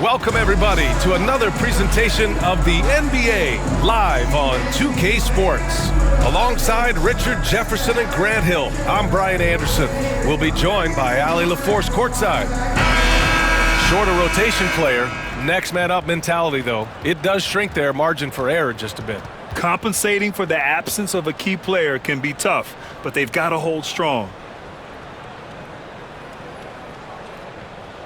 Welcome, everybody, to another presentation of the NBA live on 2K Sports. Alongside Richard Jefferson and Grant Hill, I'm Brian Anderson. We'll be joined by Ali LaForce courtside. Shorter rotation player, next man up mentality, though. It does shrink their margin for error just a bit. Compensating for the absence of a key player can be tough, but they've got to hold strong.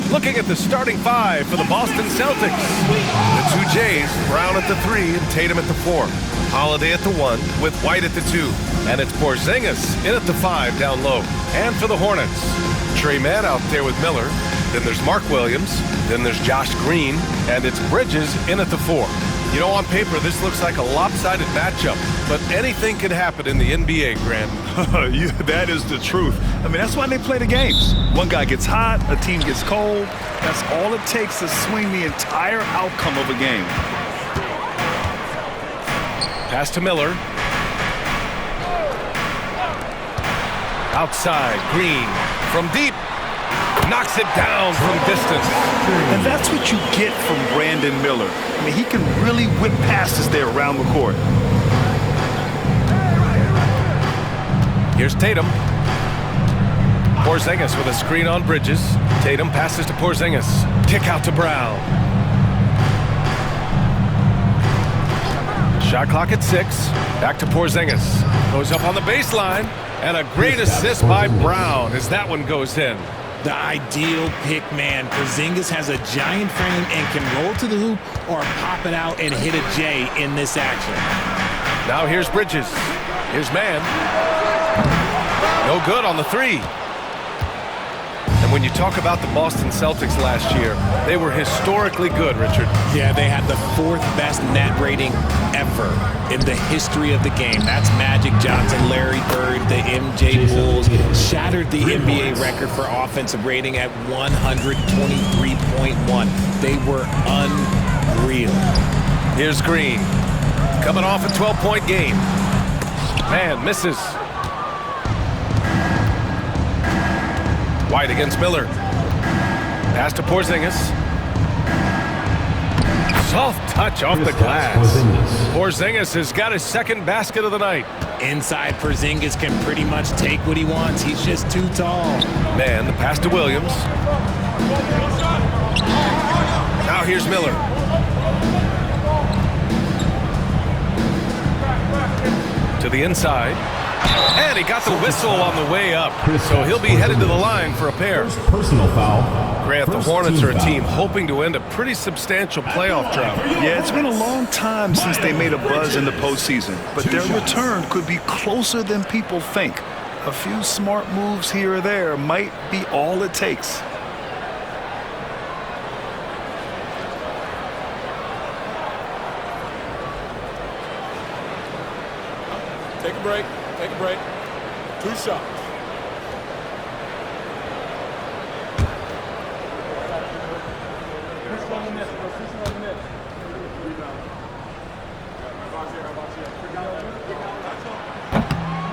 Looking at the starting five for the Boston Celtics. The two Jays, Brown at the 3 and Tatum at the 4. Holiday at the 1 with White at the 2. And it's Porzingis in at the 5 down low. And for the Hornets, Trey Mann out there with Miller. Then there's Mark Williams. Then there's Josh Green. And it's Bridges in at the 4. You know, on paper, this looks like a lopsided matchup, but anything can happen in the NBA, Grant. Yeah, that is the truth. I mean, that's why they play the games. One guy gets hot, a team gets cold. That's all it takes to swing the entire outcome of a game. Pass to Miller. Outside, Green from deep. Knocks it down from distance. And that's what you get from Brandon Miller. I mean, he can really whip passes there around the court. Here's Tatum. Porzingis with a screen on Bridges. Tatum passes to Porzingis. Kick out to Brown. Shot clock at 6. Back to Porzingis. Goes up on the baseline. And a great assist by Brown as that one goes in. The ideal pick man. Porzingis has a giant frame and can roll to the hoop or pop it out and hit a J in this action. Now here's Bridges. Here's Mann. No good on the 3. And when you talk about the Boston Celtics last year, they were historically good, Richard. Yeah, they had the 4th best net rating ever in the history of the game. That's Magic Johnson, Larry Bird, the MJ Bulls. Shattered the NBA record for offensive rating at 123.1. They were unreal. Here's Green. Coming off a 12-point game. Man, misses. White against Miller. Pass to Porzingis. Soft touch off the glass. Porzingis has got his second basket of the night. Inside, Porzingis can pretty much take what he wants. He's just too tall. Man, the pass to Williams. Now here's Miller. To the inside. And he got the whistle on the way up, so he'll be headed to the line for a pair. Personal foul. Grant, the Hornets are a team hoping to end a pretty substantial playoff drought. Yeah, it's been a long time since they made a buzz in the postseason, but their return could be closer than people think. A few smart moves here or there might be all it takes. Take a break. Take a break. 2 shots.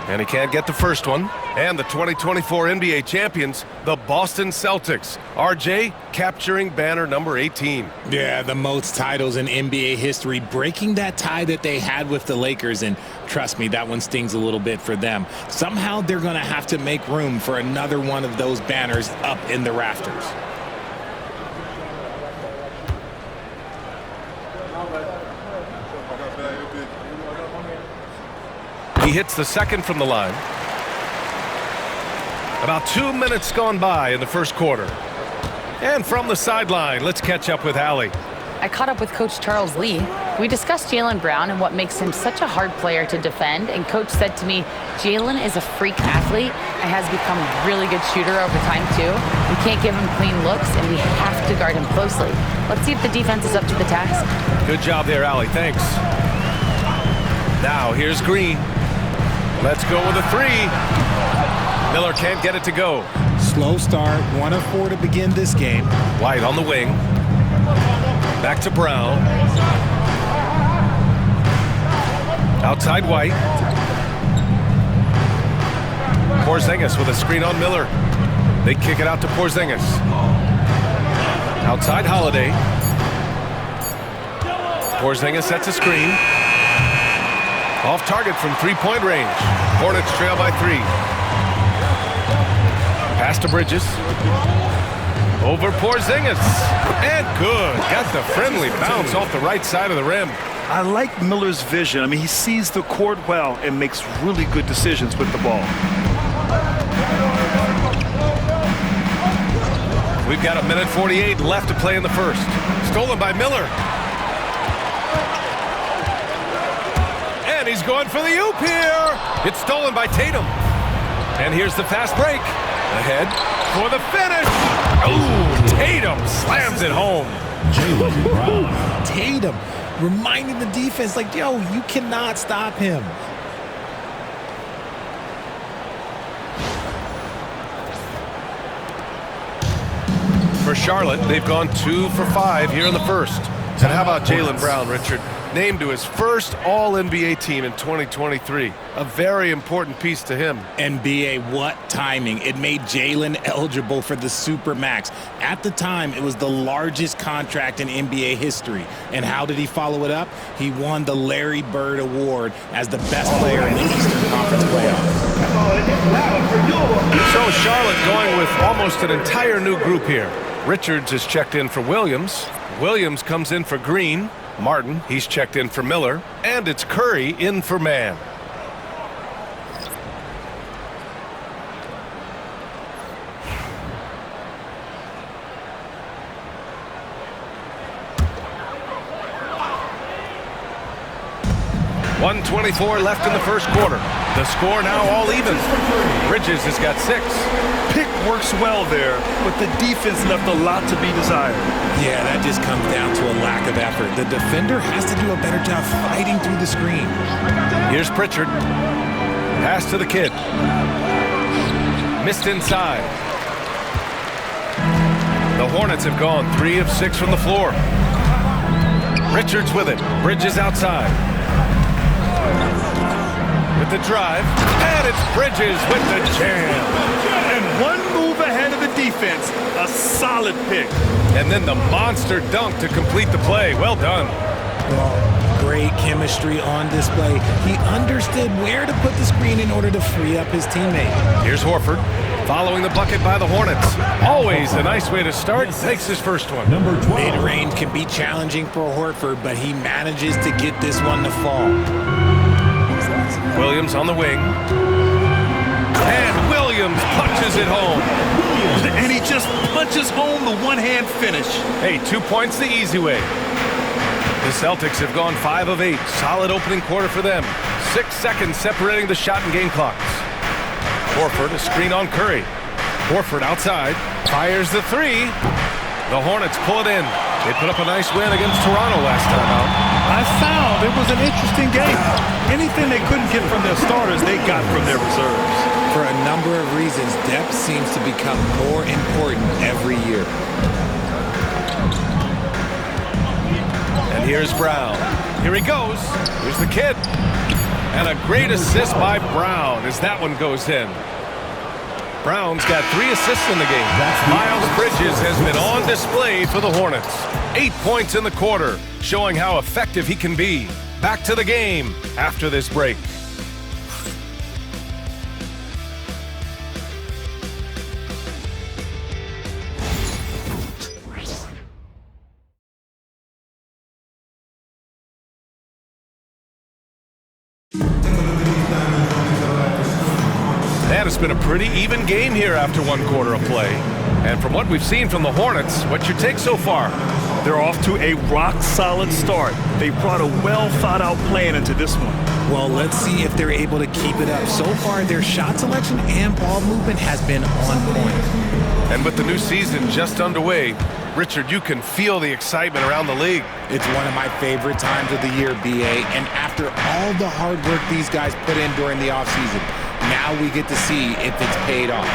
And he can't get the first one. And the 2024 NBA champions, the Boston Celtics. RJ capturing banner number 18. Yeah, the most titles in NBA history, breaking that tie that they had with the Lakers. And trust me, that one stings a little bit for them. Somehow they're going to have to make room for another one of those banners up in the rafters. He hits the second from the line. About 2 minutes gone by in the first quarter. And from the sideline, let's catch up with Allie. I caught up with Coach Charles Lee. We discussed Jaylen Brown and what makes him such a hard player to defend, and Coach said to me, Jaylen is a freak athlete and has become a really good shooter over time too. We can't give him clean looks, and we have to guard him closely. Let's see if the defense is up to the task. Good job there, Allie. Thanks. Now here's Green. Let's go with a 3. Miller can't get it to go. Slow start, 1 of 4 to begin this game. White on the wing. Back to Brown. Outside White. Porzingis with a screen on Miller. They kick it out to Porzingis. Outside Holiday. Porzingis sets a screen. Off target from three-point range. Hornets trail by 3. Pass to Bridges. Over Porzingis. And good. Got the friendly bounce off the right side of the rim. I like Miller's vision. I mean, he sees the court well and makes really good decisions with the ball. We've got 1:48 left to play in the first. Stolen by Miller. And he's going for the oop here. It's stolen by Tatum. And here's the fast break. Ahead for the finish. Oh, Tatum slams it home. Jaylen Brown. Tatum reminding the defense, like, yo, you cannot stop him. For Charlotte, they've gone 2 for 5 here in the first. And how about Jaylen Brown, Richard? Named to his first All-NBA team in 2023. A very important piece to him. NBA, what timing. It made Jaylen eligible for the Supermax. At the time, it was the largest contract in NBA history. And how did he follow it up? He won the Larry Bird Award as the best player in the Eastern Conference playoffs. So Charlotte going with almost an entire new group here. Richards is checked in for Williams. Williams comes in for Green. Martin, he's checked in for Miller. And it's Curry in for Mann. .124 left in the first quarter. The score now all even. Bridges has got 6. Pick works well there, but the defense left a lot to be desired. Yeah, that just comes down to a lack of effort. The defender has to do a better job fighting through the screen. Here's Pritchard. Pass to the kid. Missed inside. The Hornets have gone 3 of 6 from the floor. Richards with it. Bridges outside. With the drive. And it's Bridges with the jam. And one move ahead of the defense. A solid pick. And then the monster dunk to complete the play. Well done. Well, great chemistry on display. He understood where to put the screen in order to free up his teammate. Here's Horford following the bucket by the Hornets. Always a nice way to start. Takes his first one. Mid-range can be challenging for Horford, but he manages to get this one to fall. Williams on the wing. And Williams punches it home. And he just punches home the one-hand finish. Hey, 2 points the easy way. The Celtics have gone 5 of 8. Solid opening quarter for them. 6 seconds separating the shot and game clocks. Horford, a screen on Curry. Horford outside. Fires the 3. The Hornets pull it in. They put up a nice win against Toronto last time out. I found it was an interesting game. Anything they couldn't get from their starters, they got from their reserves. For a number of reasons, depth seems to become more important every year. And here's Brown. Here he goes. Here's the kid. And a great assist by Brown as that one goes in. Brown's got 3 assists in the game. Miles Bridges has been on display for the Hornets. 8 points in the quarter, showing how effective he can be. Back to the game after this break. And it's been a pretty even game here after 1 quarter of play. And from what we've seen from the Hornets, what's your take so far? They're off to a rock-solid start. They brought a well-thought-out plan into this one. Well, let's see if they're able to keep it up. So far, their shot selection and ball movement has been on point. And with the new season just underway, Richard, you can feel the excitement around the league. It's one of my favorite times of the year, BA. And after all the hard work these guys put in during the offseason, now we get to see if it's paid off.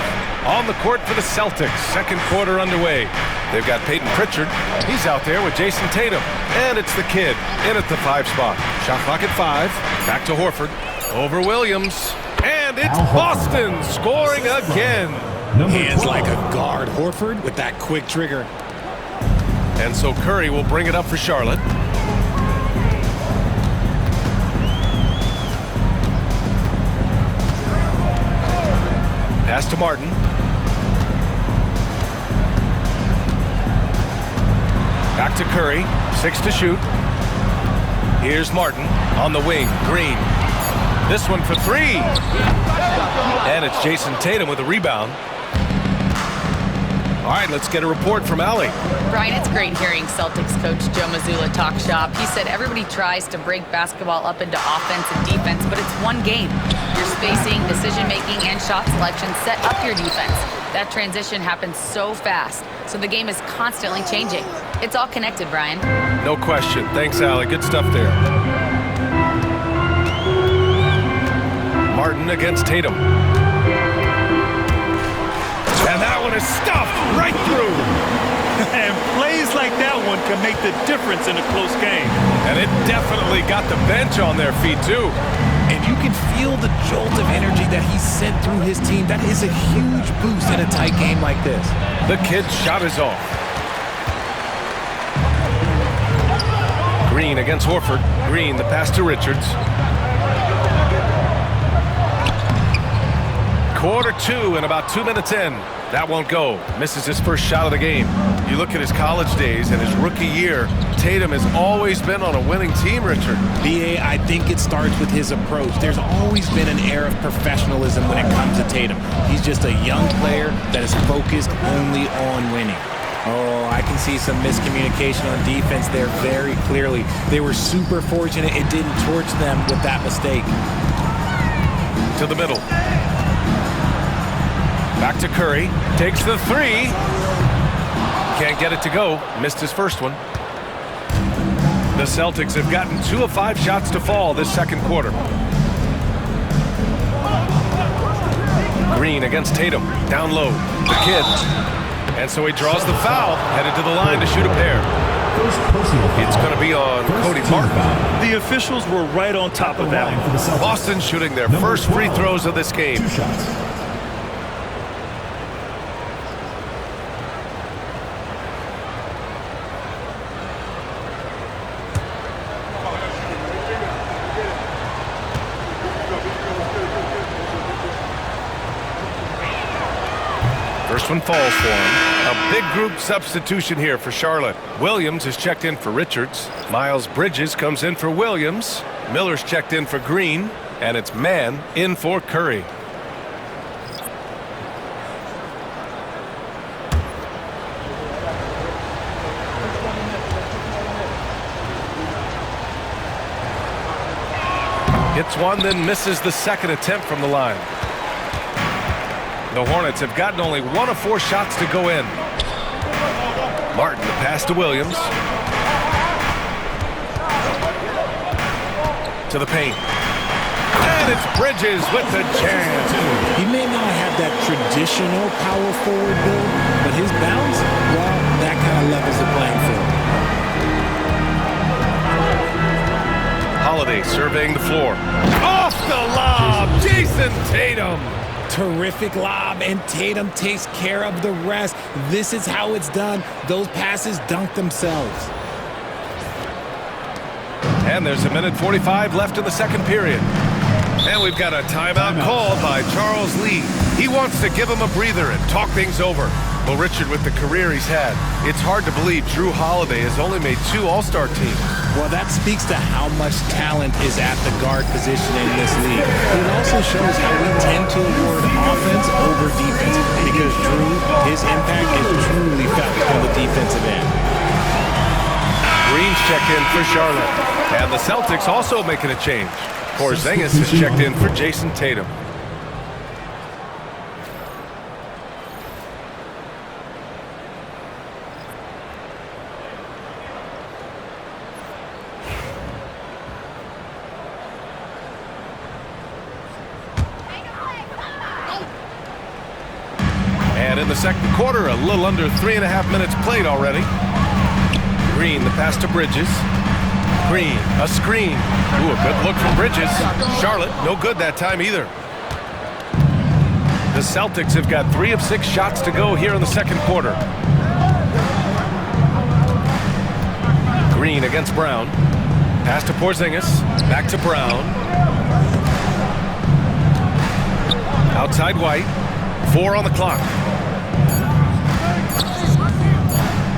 On the court for the Celtics, second quarter underway. They've got Peyton Pritchard. He's out there with Jason Tatum. And it's the kid in at the 5 spot. Shot clock at 5. Back to Horford. Over Williams. And it's Boston scoring again. Hands like a guard. Horford with that quick trigger. And so Curry will bring it up for Charlotte. Pass to Martin. Back to Curry. 6 to shoot. Here's Martin on the wing. Green. This one for 3. And it's Jason Tatum with a rebound. All right, let's get a report from Allie. Brian, it's great hearing Celtics coach Joe Mazzulla talk shop. He said everybody tries to break basketball up into offense and defense, but it's one game. Your spacing, decision-making, and shot selection set up your defense. That transition happens so fast, so the game is constantly changing. It's all connected, Brian. No question. Thanks, Allie. Good stuff there. Martin against Tatum. And that one is stuffed right through. And plays like that one can make the difference in a close game. And it definitely got the bench on their feet, too. And you can feel the jolt of energy that he sent through his team. That is a huge boost in a tight game like this. The kid's shot is off. Green against Horford. Green, the pass to Richards. Quarter 2 and about 2 minutes in. That won't go. Misses his first shot of the game. You look at his college days and his rookie year, Tatum has always been on a winning team, Richard. B.A., I think it starts with his approach. There's always been an air of professionalism when it comes to Tatum. He's just a young player that is focused only on winning. Oh, I can see some miscommunication on defense there very clearly. They were super fortunate it didn't torch them with that mistake. To the middle. Back to Curry. Takes the 3. Can't get it to go. Missed his first one. The Celtics have gotten 2 of 5 shots to fall this second quarter. Green against Tatum. Down low. The kid. And so he draws the foul. Headed to the line to shoot a pair. It's going to be on Cody Martin. The officials were right on top of that one. Boston shooting their first free throws of this game. First one falls for him. A big group substitution here for Charlotte. Williams is checked in for Richards. Miles Bridges comes in for Williams. Miller's checked in for Green. And it's Mann in for Curry. Hits one, then misses the second attempt from the line. The Hornets have gotten only 1 of 4 shots to go in. Martin, the pass to Williams. To the paint. And it's Bridges with the jam. He may not have that traditional power forward build, but his bounce, well, that kind of levels the playing field. Holiday surveying the floor. Off the lob, Jason Tatum. Terrific lob, and Tatum takes care of the rest. This is how it's done. Those passes dunk themselves. And there's 1:45 left in the second period. And we've got a timeout called by Charles Lee. He wants to give him a breather and talk things over. Well, Richard, with the career he's had, it's hard to believe Drew Holiday has only made 2 All-Star teams. Well, that speaks to how much talent is at the guard position in this league. It also shows how we tend to award offense over defense because Drew, his impact is truly felt on the defensive end. Green's checked in for Charlotte. And the Celtics also making a change. Porzingis is checked in for Jason Tatum. in the second quarter, a little under 3.5 minutes played already. Green, the pass to Bridges. Green, a screen. Ooh, a good look from Bridges. Charlotte, no good that time either. The Celtics have got 3 of 6 shots to go here in the second quarter. Green against Brown. Pass to Porzingis. Back to Brown. Outside White. 4 on the clock.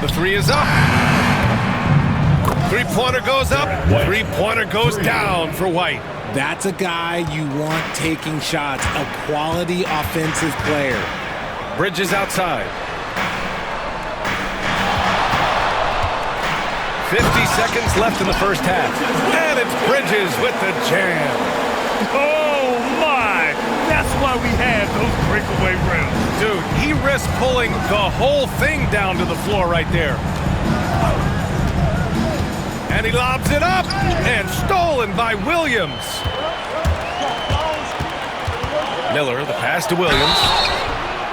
The 3 is up. Three-pointer goes up. Three-pointer goes down for White. That's a guy you want taking shots, a quality offensive player. Bridges outside. 50 seconds left in the first half. And it's Bridges with the jam. Oh, my! That's why we have those breakaway rims. Dude, he risked pulling the whole thing down to the floor right there. And he lobs it up, and stolen by Williams. Miller, the pass to Williams.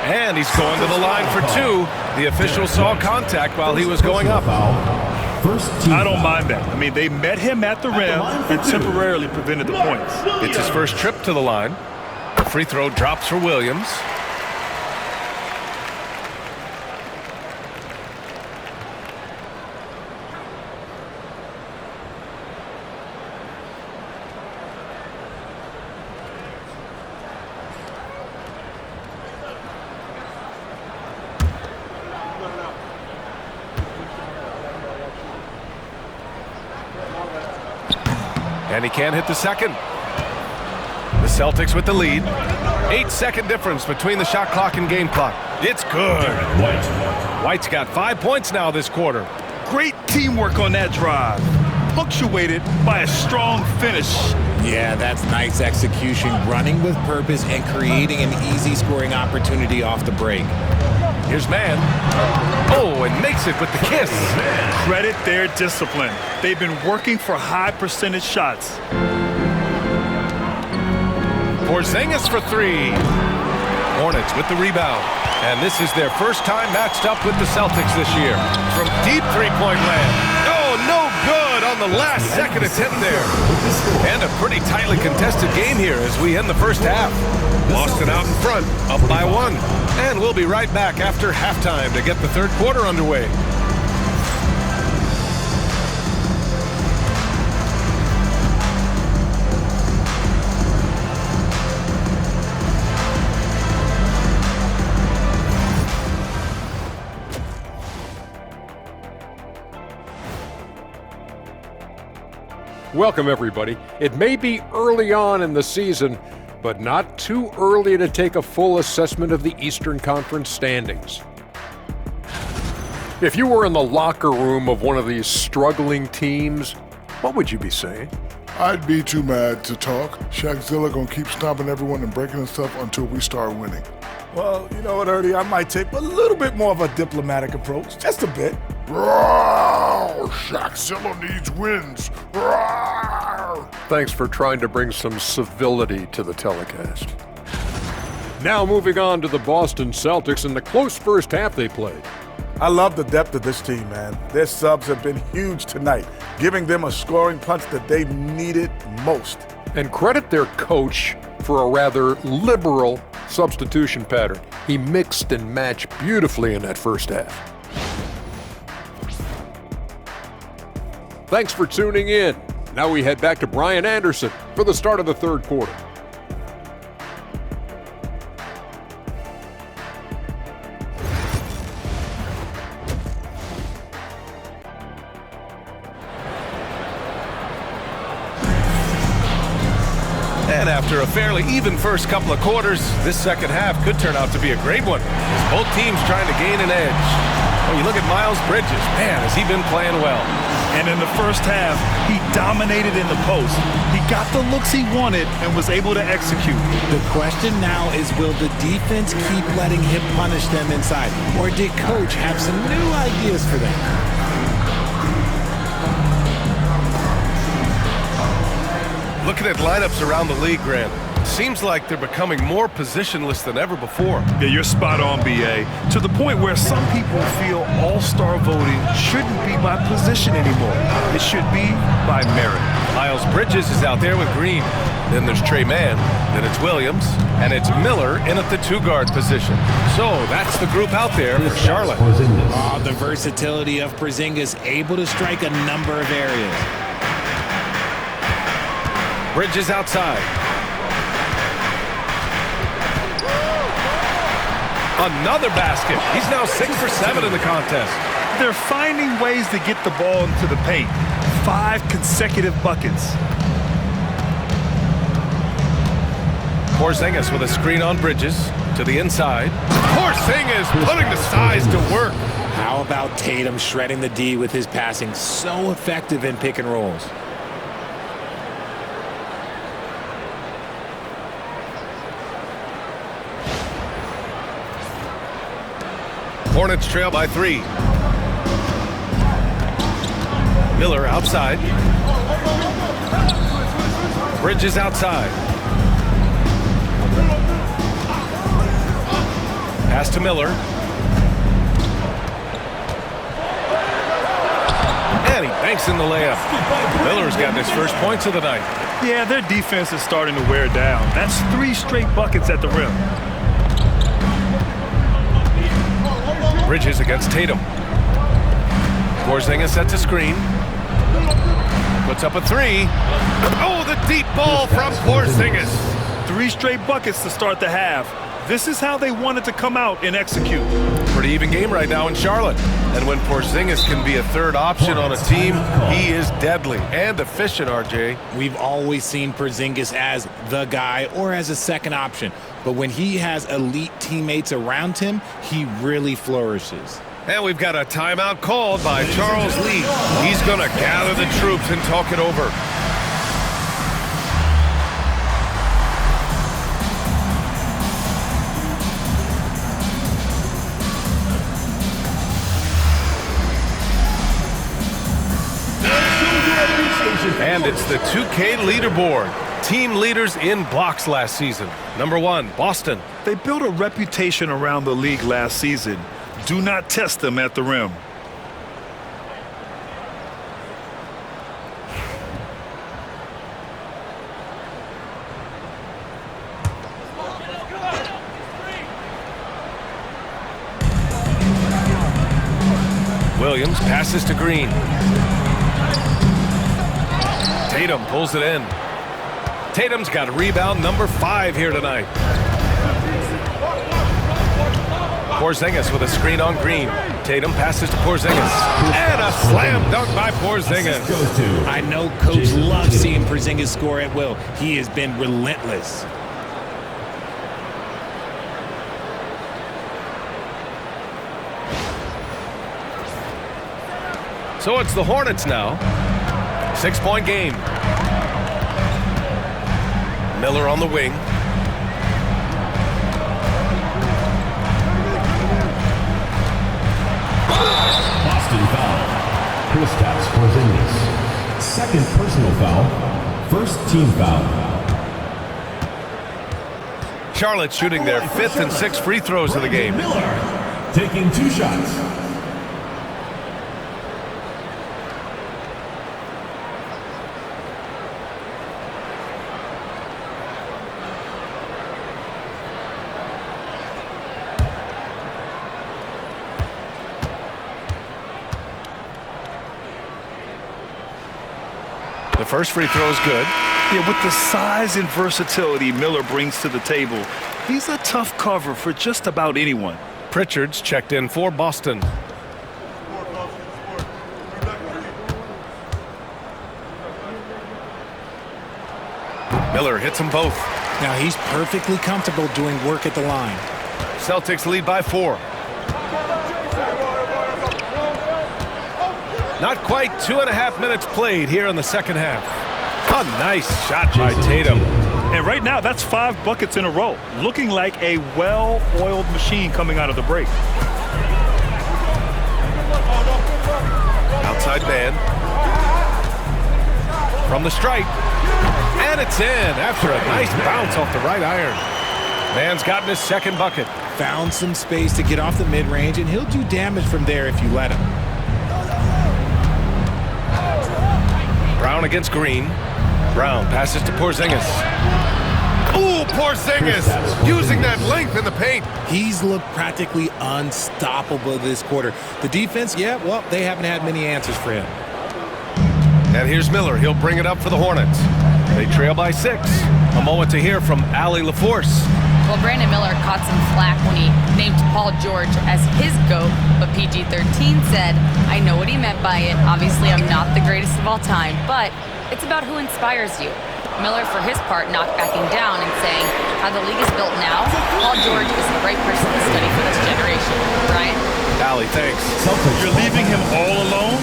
And he's going to the line for 2. The official saw contact while he was going up. I don't mind that. I mean, they met him at the rim and temporarily prevented the points. It's his first trip to the line. The free throw drops for Williams. And he can't hit the second. The Celtics with the lead. 8-second difference between the shot clock and game clock. It's good. White's got 5 points now this quarter. Great teamwork on that drive, punctuated by a strong finish. Yeah, that's nice execution, running with purpose and creating an easy scoring opportunity off the break. Here's Mann. Oh, and makes it with the kiss. Credit their discipline. They've been working for high percentage shots. Porzingis for 3. Hornets with the rebound. And this is their first time matched up with the Celtics this year. From deep three-point land. Oh, no good on the last second attempt there. And a pretty tightly contested game here as we end the first half. Boston out in front, up by 1. And we'll be right back after halftime to get the third quarter underway. Welcome, everybody. It may be early on in the season, but not too early to take a full assessment of the Eastern Conference standings. If you were in the locker room of one of these struggling teams, what would you be saying? I'd be too mad to talk. Shaqzilla gonna keep stomping everyone and breaking us up until we start winning. Well, you know what, Ernie? I might take a little bit more of a diplomatic approach. Just a bit. Rawr! Shaqzilla needs wins. Rawr! Thanks for trying to bring some civility to the telecast. Now moving on to the Boston Celtics and the close first half they played. I love the depth of this team, man. Their subs have been huge tonight, giving them a scoring punch that they needed most. And credit their coach for a rather liberal substitution pattern. He mixed and matched beautifully in that first half. Thanks for tuning in. Now we head back to Brian Anderson for the start of the third quarter. And after a fairly even first couple of quarters, this second half could turn out to be a great one, as both teams trying to gain an edge. When you look at Miles Bridges, man, has he been playing well. And in the first half, he dominated in the post. He got the looks he wanted and was able to execute. The question now is, will the defense keep letting him punish them inside? Or did Coach have some new ideas for them? Looking at lineups around the league, Grant, Seems like they're becoming more positionless than ever before. Yeah, you're spot on, BA. To the point where some people feel all-star voting shouldn't be by position anymore. It should be by merit. Miles Bridges is out there with Green. Then there's Trey Mann. Then it's Williams. And it's Miller in at the 2-guard position. So that's the group out there for Charlotte. Oh, the versatility of Porzingis, able to strike a number of areas. Bridges outside. Another basket. He's now 6 for 7 in the contest. They're finding ways to get the ball into the paint. 5 consecutive buckets. Porzingis with a screen on Bridges to the inside. Porzingis putting the size to work. How about Tatum shredding the D with his passing? So effective in pick and rolls. Hornets trail by 3. Miller outside. Bridges outside. Pass to Miller. And he banks in the layup. Miller's gotten his first points of the night. Yeah, their defense is starting to wear down. That's 3 straight buckets at the rim. Bridges against Tatum. Porzingis sets a screen. Puts up a 3. Oh, the deep ball from Porzingis. 3 straight buckets to start the half. This is how they wanted to come out and execute. Pretty even game right now in Charlotte. And when Porzingis can be a third option on a team, he is deadly and efficient, RJ. We've always seen Porzingis as the guy or as a second option. But when he has elite teammates around him, he really flourishes. And we've got a timeout called by Charles Lee. He's going to gather the troops and talk it over. And it's the 2K leaderboard. Team leaders in blocks last season. Number 1, Boston. They built a reputation around the league last season. Do not test them at the rim. Williams passes to Green. Tatum pulls it in. Tatum's got rebound number 5 here tonight. Porzingis with a screen on Green. Tatum passes to Porzingis. And a slam dunk by Porzingis. I know Coach loves seeing Porzingis score at will. He has been relentless. So it's the Hornets now. 6-point game. Miller on the wing. Boston foul. Kristaps Porzingis. Second personal foul. First team foul. Charlotte shooting their 5th and 6th free throws of the game. Miller taking 2 shots. The first free throw is good. Yeah, with the size and versatility Miller brings to the table, he's a tough cover for just about anyone. Pritchard's checked in for Boston. Miller hits them both. Now he's perfectly comfortable doing work at the line. Celtics lead by 4. Not quite 2.5 minutes played here in the second half. A nice shot by Tatum. And right now, that's 5 buckets in a row. Looking like a well-oiled machine coming out of the break. Outside man. From the stripe. And it's in after a nice bounce off the right iron. Man's gotten his second bucket. Found some space to get off the mid-range, and he'll do damage from there if you let him. Brown against Green. Brown passes to Porzingis. Ooh, Porzingis using that length in the paint. He's looked practically unstoppable this quarter. The defense, yeah, well, they haven't had many answers for him. And here's Miller. He'll bring it up for the Hornets. They trail by 6. A moment to hear from Allie LaForce. Well, Brandon Miller caught some flack when he named Paul George as his GOAT, but PG-13 said, I know what he meant by it. Obviously, I'm not the greatest of all time, but it's about who inspires you. Miller, for his part, knocked backing down and saying, how the league is built now, Paul George is the right person to study for this generation. Brian? Allie, thanks. You're leaving him all alone?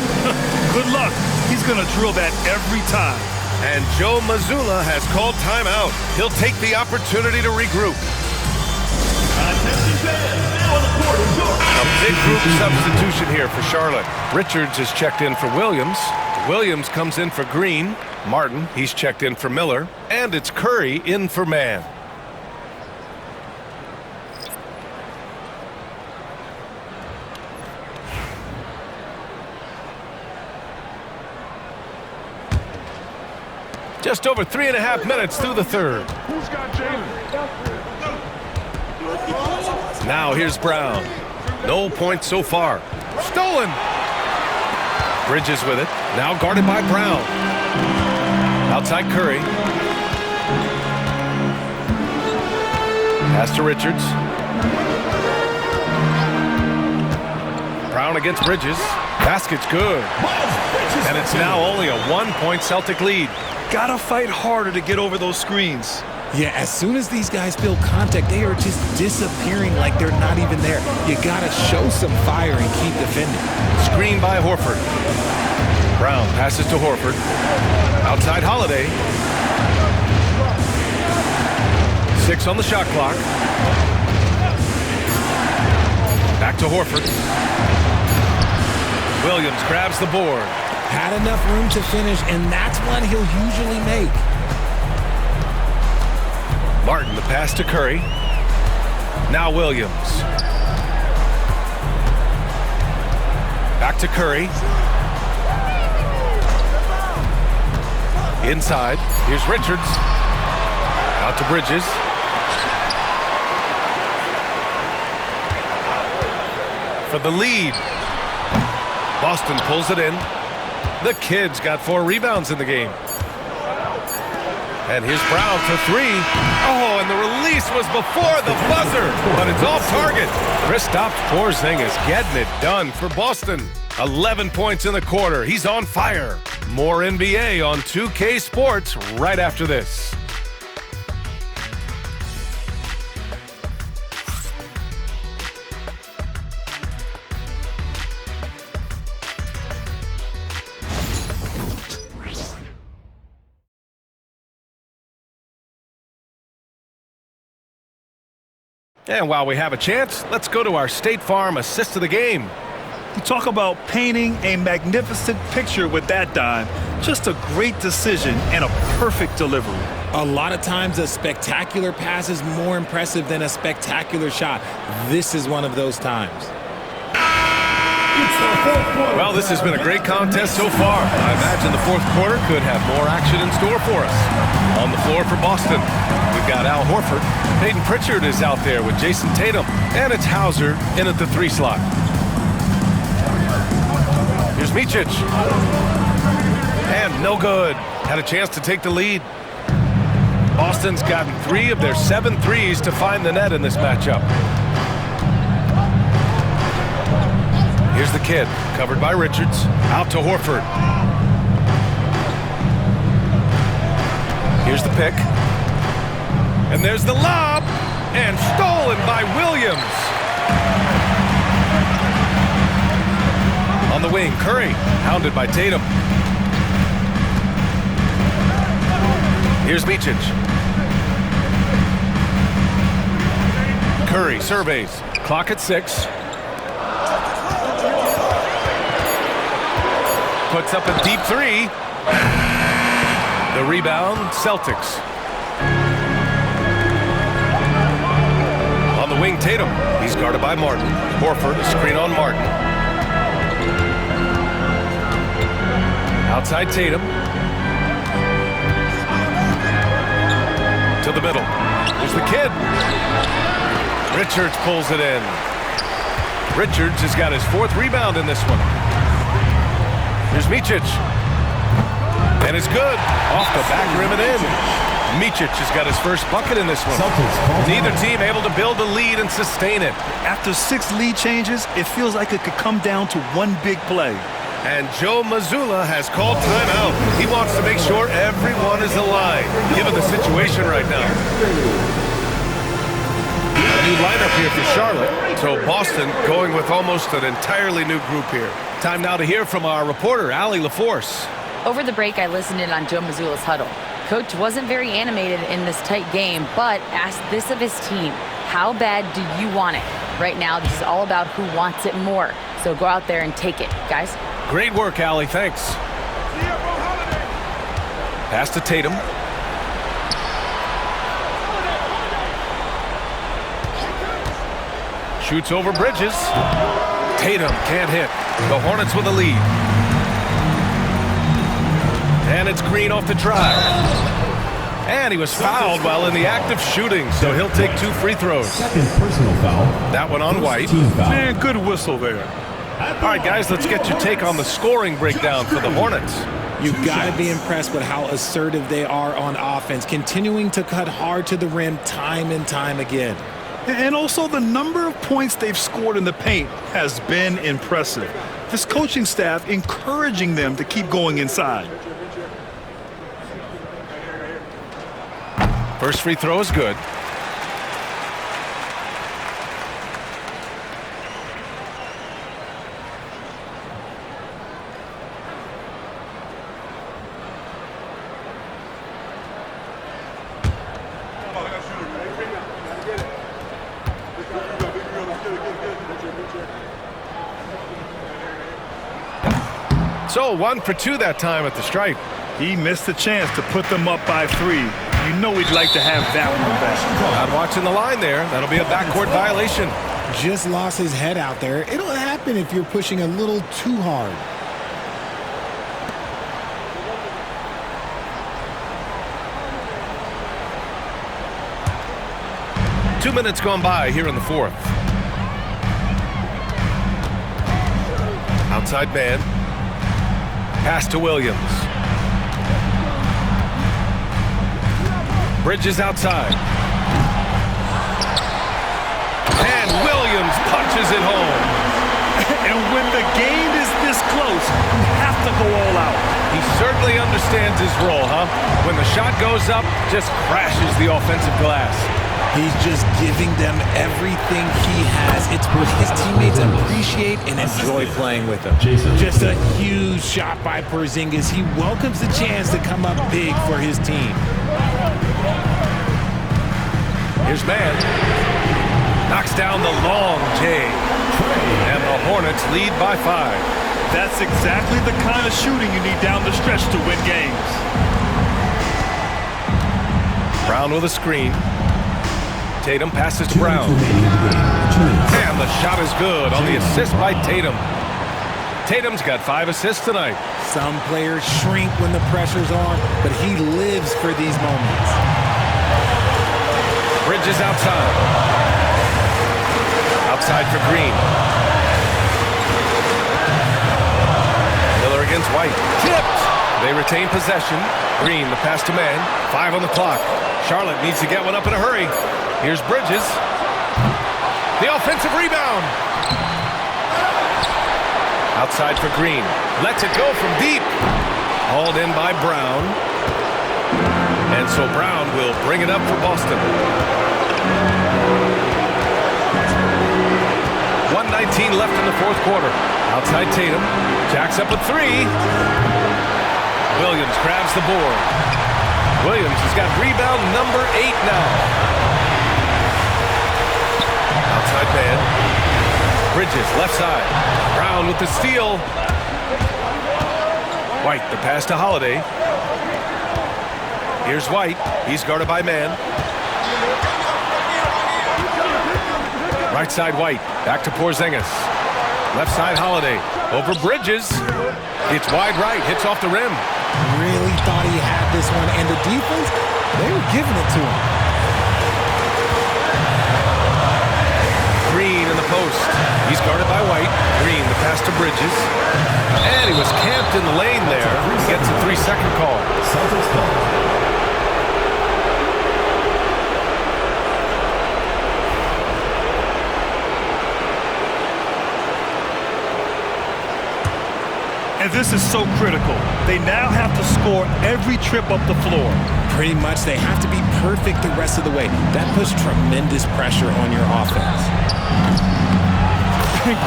Good luck. He's going to drill that every time. And Joe Mazzulla has called timeout. He'll take the opportunity to regroup. A big group substitution here for Charlotte. Richards is checked in for Williams. Williams comes in for Green. Martin, he's checked in for Miller. And it's Curry in for Mann. Just over 3.5 minutes through the third. Who's got Jalen? Now here's Brown. No points so far. Stolen. Bridges with it. Now guarded by Brown. Outside Curry. Pass to Richards. Brown against Bridges. Basket's good. And it's now only a 1-point Celtic lead. Gotta fight harder to get over those screens. Yeah, as soon as these guys feel contact, they are just disappearing like they're not even there. You gotta show some fire and keep defending. Screen by Horford. Brown passes to Horford. Outside Holiday. 6 on the shot clock. Back to Horford. Williams grabs the board. Had enough room to finish, and that's one he'll usually make. Martin, the pass to Curry. Now Williams. Back to Curry. Inside. Here's Richards. Out to Bridges. For the lead. Boston pulls it in. The Kid's got 4 rebounds in the game. And here's Brown for 3. Oh, and the release was before the buzzer, but it's off target. Kristaps Porzingis getting it done for Boston. 11 points in the quarter. He's on fire. More NBA on 2K Sports right after this. And while we have a chance, let's go to our State Farm assist of the game. You talk about painting a magnificent picture with that dime. Just a great decision and a perfect delivery. A lot of times a spectacular pass is more impressive than a spectacular shot. This is one of those times. Well, this has been a great contest so far. I imagine the fourth quarter could have more action in store for us. On the floor for Boston, we've got Al Horford. Peyton Pritchard is out there with Jason Tatum. And it's Hauser in at the 3 slot. Here's Micic. And no good. Had a chance to take the lead. Boston's gotten 3 of their 7 threes to find the net in this matchup. Here's the Kid, covered by Richards. Out to Horford. Here's the pick. And there's the lob. And stolen by Williams. On the wing, Curry, hounded by Tatum. Here's Micic. Curry surveys. Clock at 6. Puts up a deep 3. The rebound, Celtics. On the wing, Tatum. He's guarded by Martin. Horford, a screen on Martin. Outside Tatum. To the middle. Here's the kid. Richards pulls it in. Richards has got his 4th rebound in this one. Here's Micic. And it's good. Off the back rim and in. Micic has got his first bucket in this one. Neither team able to build a lead and sustain it. After 6 lead changes, it feels like it could come down to one big play. And Joe Mazzulla has called timeout. He wants to make sure everyone is aligned, given the situation right now. A new lineup here for Charlotte. So Boston going with almost an entirely new group here. Time now to hear from our reporter, Allie LaForce. Over the break, I listened in on Joe Mazzulla's huddle. Coach wasn't very animated in this tight game, but asked this of his team: how bad do you want it? Right now, this is all about who wants it more. So go out there and take it, guys. Great work, Allie. Thanks. Pass to Tatum. Shoots over Bridges. Tatum can't hit. The Hornets with a lead. And it's Green off the drive. And he was fouled while in the act of shooting, so he'll take 2 free throws. Second personal foul. That one on White. Man, good whistle there. All right, guys, let's get your take on the scoring breakdown for the Hornets. You've got to be impressed with how assertive they are on offense, continuing to cut hard to the rim time and time again. And also the number of points they've scored in the paint has been impressive. This coaching staff encouraging them to keep going inside. First free throw is good. So 1 for 2 that time at the stripe. He missed the chance to put them up by 3. You know he'd like to have that one back. I'm watching the line there. That'll be a backcourt violation. Just lost his head out there. It'll happen if you're pushing a little too hard. Two minutes gone by here in the 4th. Outside man. Pass to Williams. Bridges outside. And Williams punches it home. And when the game is this close, you have to go all out. He certainly understands his role, huh? When the shot goes up, just crashes the offensive glass. He's just giving them everything he has. It's what his teammates appreciate and enjoy playing with him. Just a huge shot by Porzingis. He welcomes the chance to come up big for his team. Here's man. Knocks down the long J. And the Hornets lead by 5. That's exactly the kind of shooting you need down the stretch to win games. Brown with a screen. Tatum passes to Brown. And the shot is good on the assist by Tatum. Tatum's got 5 assists tonight. Some players shrink when the pressure's on, but he lives for these moments. Bridges outside. Outside for Green. Miller against White. Tipped. They retain possession. Green, the pass to man. 5 on the clock. Charlotte needs to get one up in a hurry. Here's Bridges. The offensive rebound. Outside for Green. Lets it go from deep. Hauled in by Brown. And so Brown will bring it up for Boston. 1:19 left in the 4th quarter. Outside Tatum. Jacks up a 3. Williams grabs the board. Williams has got rebound number 8 now. Outside man. Bridges, left side. Brown with the steal. White, the pass to Holiday. Here's White. He's guarded by man. Right side White. Back to Porzingis. Left side Holiday. Over Bridges. It's wide right. Hits off the rim. Really thought he had this one. And the defense, they were giving it to him. Green in the post. He's guarded by White. Green, the pass to Bridges. And he was camped in the lane there. Gets a 3-second call. Celtics ball. And this is so critical. They now have to score every trip up the floor. Pretty much, they have to be perfect the rest of the way. That puts tremendous pressure on your offense.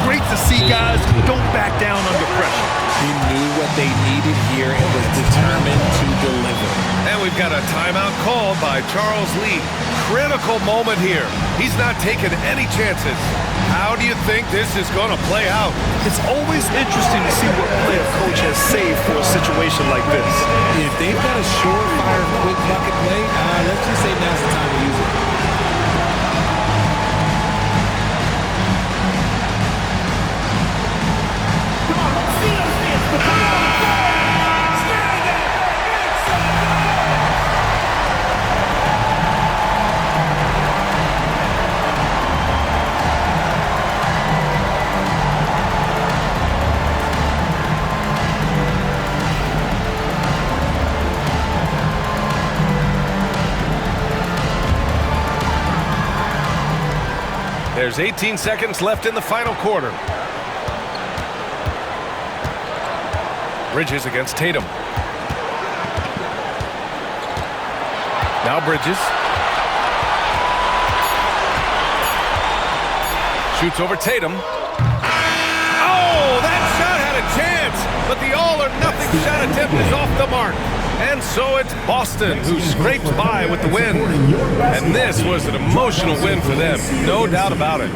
Great to see guys don't back down under pressure. He knew what they needed here and was determined to deliver. And we've got a timeout called by Charles Lee. Critical moment here. He's not taking any chances. How do you think this is going to play out? It's always interesting to see what play a coach has saved for a situation like this. If they've got a surefire, quick bucket play, let's just say now's the time to use it. There's 18 seconds left in the final quarter. Bridges against Tatum. Now Bridges. Shoots over Tatum. Oh, that shot had a chance, but the all-or-nothing shot attempt is off the mark. And so it's Boston who scraped by with the win. And this was an emotional win for them, no doubt about it.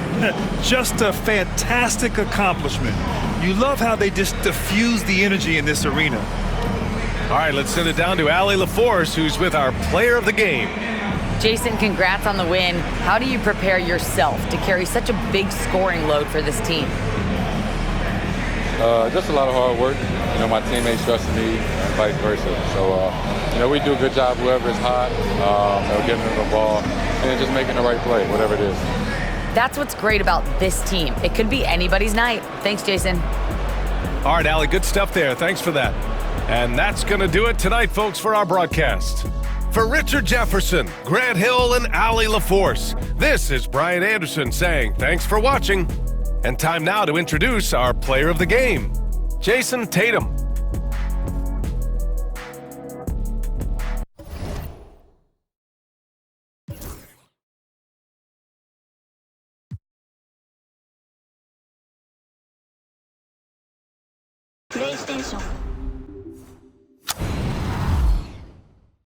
Just a fantastic accomplishment. You love how they just diffuse the energy in this arena. All right, let's send it down to Allie LaForce, who's with our player of the game. Jason, congrats on the win. How do you prepare yourself to carry such a big scoring load for this team? Just a lot of hard work. You know, my teammates trusted me and vice versa. So, you know, we do a good job, whoever is hot, getting them the ball and just making the right play, whatever it is. That's what's great about this team. It could be anybody's night. Thanks, Jason. All right, Allie, good stuff there. Thanks for that. And that's going to do it tonight, folks, for our broadcast. For Richard Jefferson, Grant Hill, and Allie LaForce, this is Brian Anderson saying thanks for watching. And time now to introduce our player of the game, Jason Tatum. PlayStation